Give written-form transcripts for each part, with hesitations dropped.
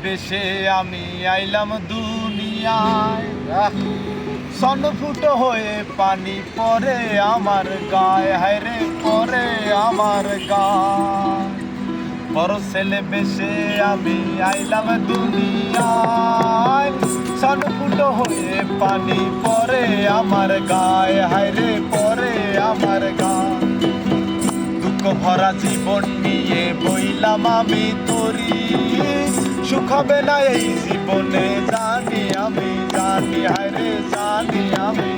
বেশে আমি আইলাম দুনিয়ায়, সনফুট হয়ে পানি পরে আমার গায়ে, হায়রে পরে আমার গায়ে। বড় ছেলে বেশে আমি আইলাম দুনিয়ায়, সনফুট হয়ে পানি পরে আমার গায়ে, হায়রে পরে আমার গায়ে। দুঃখ ভরা জীবন নিয়ে বইলাম আমি তরি, সুখ হবে না এই জীবনে জানি আমি, জানি হায়রে জানি আমি।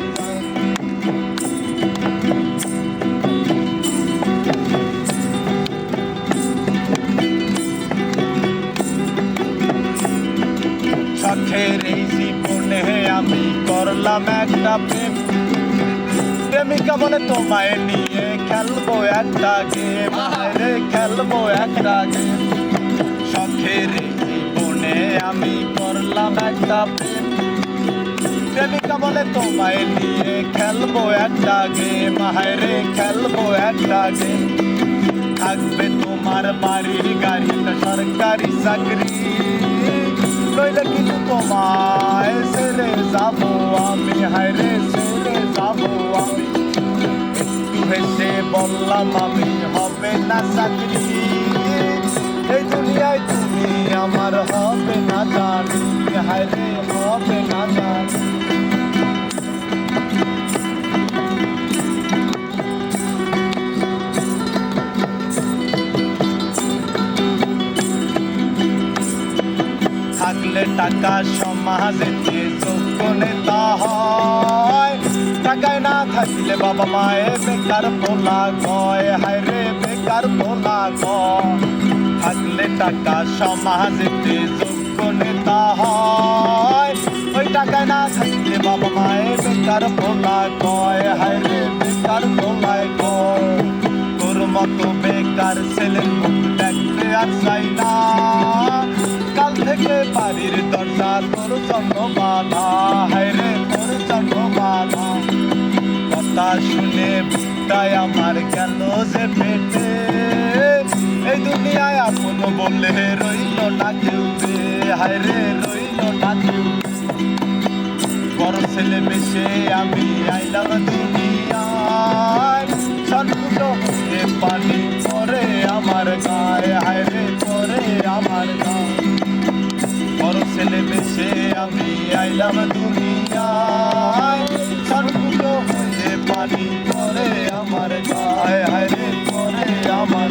শখের এই জীবনে আমি করলাম একটা প্রেম, প্রেমিকা বলে তোমায় নিয়ে খেলবো একটা গেম, হায়রে খেলবো একটা গেম। শখের এই জীবনে আমি করলাম একটা প্রেম, প্রেমিকা বলে তোমায় নিয়ে খেলবো একটা গেম, হায়রে খেলবো একটা গেম। থাকবে তোমার বাড়ি গাড়ি সরকারি চাকরি, নইলে কিন্তু তোমায় ছেড়ে যাবো আমি, হায়রে ছেড়ে যাবো আমি। একটু হেসে বললাম আমি হবে না চাকরি, এই দুনিয়ায় তুমি আমার হবে না জানি, হায়রে হবে না জানি। থাকলে টাকা সমাজে যোগ্য নেতা হয়, টাকায় না থাকলে বাবা মায়ে বেকার পোলা গয়, হায়রে বেকার পোলা গয়। থাকলে টাকা সমাজে যোগ্য নেতা হয়, ওই টাকায় না থাকলে বাবা মায়ে বেকার পোলা গয়, হায়রে বেকার পোলায় গয়। তোর মতো বেকার ছেলের মুখ দেখতে আর চাই না, কাল থেকে বাড়ির দরজা তোর জন্য বাধা, হায়রে তোর জন্য বাধা। কথা শুনে বুকটাই আমার গেল যে পেটে, এই দুনিয়ায় আপন বলে রইল না কেউ রে, হায়রে রইল না কেউ। বড় ছেলে বেশে আমি আইলাম দুনিয়ায়, সনফুট হয়ে পানি পরে আমার গায়ে, হায়রে পরে আমার গায়ে। বড় ছেলে বেশে আমি আইলাম দুনিয়ায়, সনফুট হয়ে পানি পরে আমার গায়ে, হায়রে পরে আমার